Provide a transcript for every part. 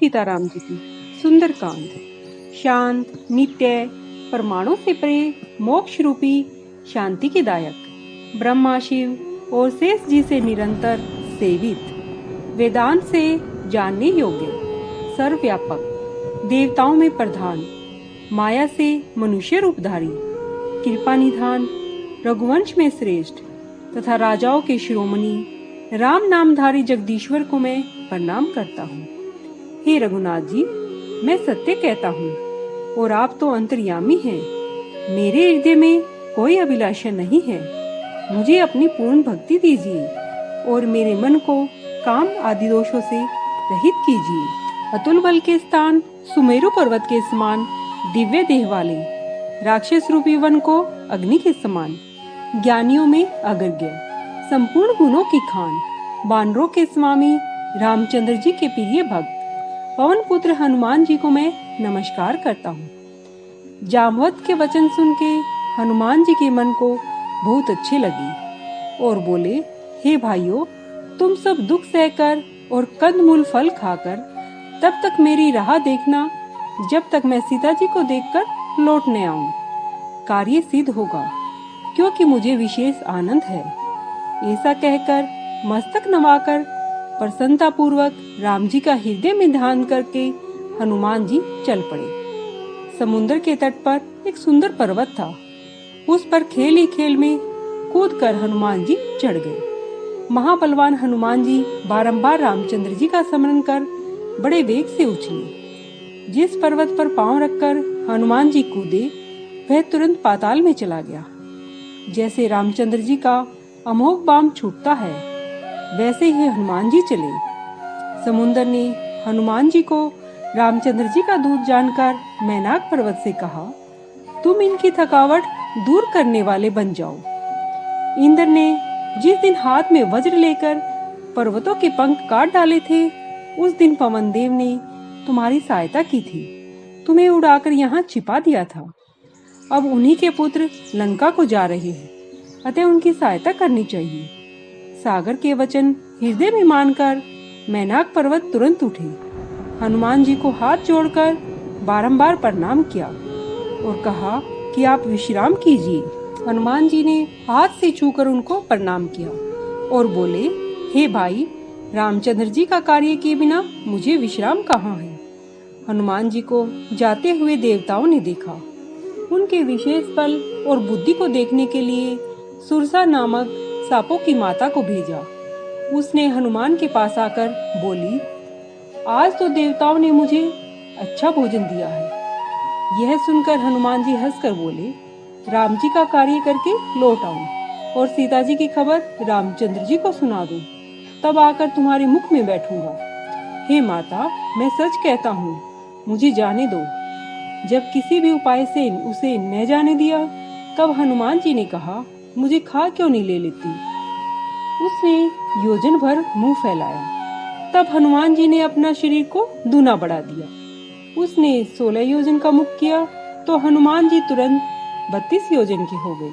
सीताराम जी की सुंदरकांड। शांत, नित्य, परमाणु से परे, मोक्ष रूपी शांति के दायक, ब्रह्मा शिव और शेष जी से निरंतर सेवित, वेदांत से जानने योग्य, सर्वव्यापक, देवताओं में प्रधान, माया से मनुष्य रूपधारी, कृपा निधान, रघुवंश में श्रेष्ठ तथा राजाओं के शिरोमणि राम नामधारी जगदीश्वर को मैं प्रणाम करता हूँ। हे रघुनाथ जी, मैं सत्य कहता हूँ और आप तो अंतर्यामी हैं। मेरे हृदय में कोई अभिलाषा नहीं है। मुझे अपनी पूर्ण भक्ति दीजिए और मेरे मन को काम आदि दोषों से रहित कीजिए। अतुल बल के स्थान सुमेरु पर्वत के समान दिव्य देह वाले, राक्षस रूपी वन को अग्नि के समान, ज्ञानियों में अग्रगण्य, संपूर्ण गुणों की खान, वानरों के स्वामी रामचंद्र जी के प्रिय भक्त, पवन पुत्र हनुमान जी को मैं नमस्कार करता हूँ। जामवंत के वचन सुन के हनुमान जी के मन को बहुत अच्छे लगे और बोले, हे भाइयों, तुम सब दुख सहकर और कंदमूल फल खाकर तब तक मेरी राह देखना जब तक मैं सीता जी को देखकर लौट न आऊं। कार्य सिद्ध होगा क्योंकि मुझे विशेष आनंद है। ऐसा कहकर मस्तक नवाकर प्रसन्नता पूर्वक राम जी का हृदय में ध्यान करके हनुमान जी चल पड़े। समुद्र के तट पर एक सुंदर पर्वत था। उस पर खेल ही खेल में कूदकर हनुमान जी चढ़ गए। महाबलवान हनुमान जी बारंबार रामचंद्र जी का स्मरण कर बड़े वेग से उछले। जिस पर्वत पर पांव रखकर हनुमान जी कूदे, वह तुरंत पाताल में चला गया। जैसे रामचंद्र जी का अमोघ बाण छूटता है, वैसे ही हनुमान जी चले। समुद्र ने हनुमान जी को रामचंद्र जी का दूत जानकर मैनाक पर्वत से कहा, तुम इनकी थकावट दूर करने वाले बन जाओ। इंद्र ने जिस दिन हाथ में वज्र लेकर पर्वतों के पंख काट डाले थे, उस दिन पवन देव ने तुम्हारी सहायता की थी, तुम्हें उड़ाकर यहाँ छिपा दिया था। अब उन्हीं के पुत्र लंका को जा रहे हैं, अतः उनकी सहायता करनी चाहिए। सागर के वचन हृदय में मानकर मैनाक पर्वत तुरंत उठे, हनुमान जी को हाथ जोड़कर बारंबार प्रणाम किया और कहा कि आप विश्राम कीजिए। हनुमान जी ने हाथ से छूकर उनको प्रणाम किया और बोले, हे भाई, रामचंद्र जी का कार्य किए बिना मुझे विश्राम कहाँ है। हनुमान जी को जाते हुए देवताओं ने देखा। उनके विशेष बल और बुद्धि को देखने के लिए सुरसा नामक सांपों की माता को भेजा। उसने हनुमान के पास आकर बोली, आज तो देवताओं ने मुझे अच्छा भोजन दिया है। यह सुनकर हनुमान जी हंसकर बोले, राम जी का कार्य करके लौट आऊं और सीता जी की खबर रामचंद्र जी को सुना दूं, तब आकर तुम्हारे मुख में बैठूंगा। हे माता, मैं सच कहता हूँ, मुझे जाने दो। जब किसी भी उपाय से उसे न जाने दिया, तब हनुमान जी ने कहा, मुझे खा क्यों नहीं ले लेती। उसने योजन भर मुंह फैलाया। तब हनुमान जी ने अपना शरीर को दूना बढ़ा दिया। उसने 16 योजन का मुख किया तो हनुमान जी तुरंत 32 योजन के हो गए।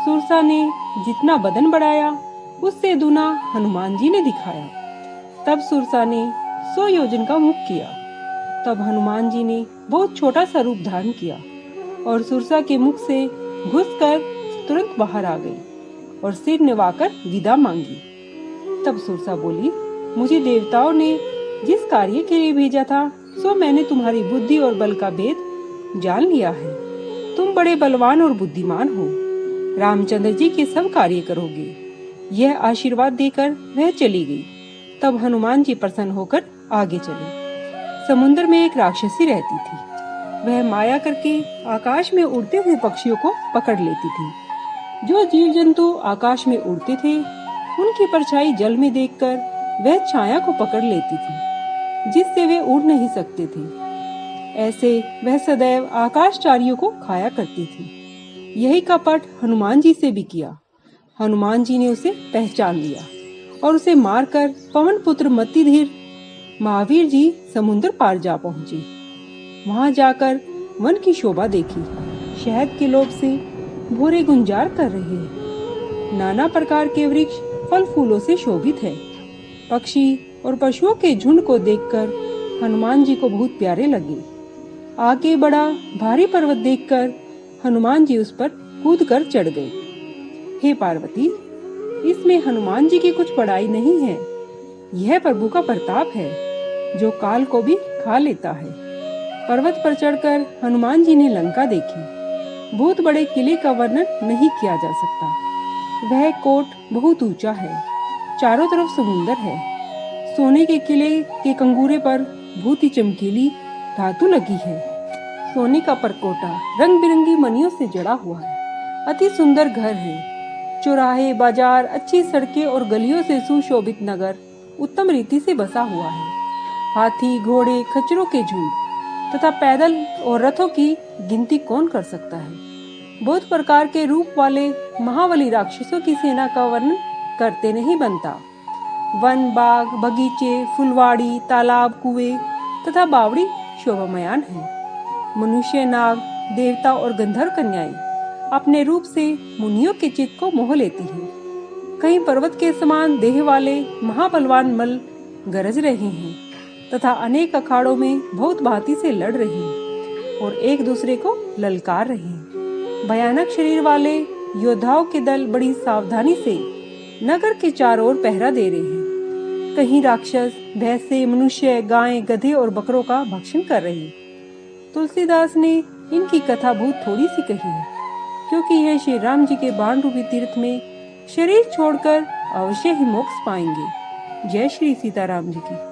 सुरसा ने जितना बदन बढ़ाया, उससे दूना हनुमान जी ने दिखाया। तब सुरसा ने 100 योजन का मुख किया। तब हनुमान जी ने बहुत छोटा सा रूप धारण किया और सुरसा के मुख से घुसकर तुरंत बाहर आ गई और सिर निवाकर विदा मांगी। तब सुरसा बोली, मुझे देवताओं ने जिस कार्य के लिए भेजा था, सो मैंने तुम्हारी बुद्धि और बल का भेद जान लिया है। तुम बड़े बलवान और बुद्धिमान हो, रामचंद्र जी के सब कार्य करोगे। यह आशीर्वाद देकर वह चली गई। तब हनुमान जी प्रसन्न होकर आगे चले। समुद्र में एक राक्षसी रहती थी। वह माया करके आकाश में उड़ते हुए पक्षियों को पकड़ लेती थी। जो जीव जंतु आकाश में उड़ते थे, उनकी परछाई जल में देखकर वह छाया को पकड़ लेती थी, जिससे वे उड़ नहीं सकते थे। ऐसे वह सदैव आकाशचारियों को खाया करती थी। यही कपट हनुमान जी से भी किया। हनुमान जी ने उसे पहचान लिया और उसे मारकर पवन पुत्र मतिधीर महावीर जी समुद्र पार जा पहुंचे। वहां जाकर वन की शोभा देखी। शहद के लोभ से भोरे गुंजार कर रहे हैं। नाना प्रकार के वृक्ष फल फूलों से शोभित है। पक्षी और पशुओं के झुंड को देखकर हनुमान जी को बहुत प्यारे लगे। आगे बड़ा भारी पर्वत देखकर हनुमान जी उस पर कूद कर चढ़ गए। हे पार्वती, इसमें हनुमान जी की कुछ बड़ाई नहीं है। यह प्रभु का प्रताप है जो काल को भी खा लेता है। पर्वत पर चढ़कर हनुमान जी ने लंका देखी। बहुत बड़े किले का वर्णन नहीं किया जा सकता। वह कोट बहुत ऊंचा है, चारों तरफ समुंदर है। सोने के किले के कंगूरे पर बहुत ही चमकीली धातु लगी है। सोने का परकोटा रंग बिरंगी मणियों से जड़ा हुआ है। अति सुंदर घर है। चौराहे, बाजार, अच्छी सड़कें और गलियों से सुशोभित नगर उत्तम रीति से बसा हुआ है। हाथी, घोड़े, खच्चरों के झुंड तथा पैदल और रथों की गिनती कौन कर सकता है। बहुत प्रकार के रूप वाले महाबली राक्षसों की सेना का वर्णन करते नहीं बनता। वन, बाग, बगीचे, फुलवाड़ी, तालाब, कुएं तथा बावड़ी शोभामयान है। मनुष्य, नाग, देवता और गंधर्व कन्याएं अपने रूप से मुनियों के चित्त को मोह लेती हैं। कहीं पर्वत के समान देह वाले महाबलवान मल्ल गरज रहे हैं तथा अनेक अखाड़ों में बहुत भांति से लड़ रहे हैं और एक दूसरे को ललकार रहे हैं। भयानक शरीर वाले योद्धाओं के दल बड़ी सावधानी से नगर के चारों ओर पहरा दे रहे हैं। कहीं राक्षस, भैंसे, मनुष्य, गायें, गधे और बकरों का भक्षण कर रहे हैं। तुलसीदास ने इनकी कथा बहुत थोड़ी सी कही है, क्योंकि यह श्री राम जी के बाण रूपी तीर्थ में शरीर छोड़कर अवश्य ही मोक्ष पाएंगे। जय श्री सीताराम जी की।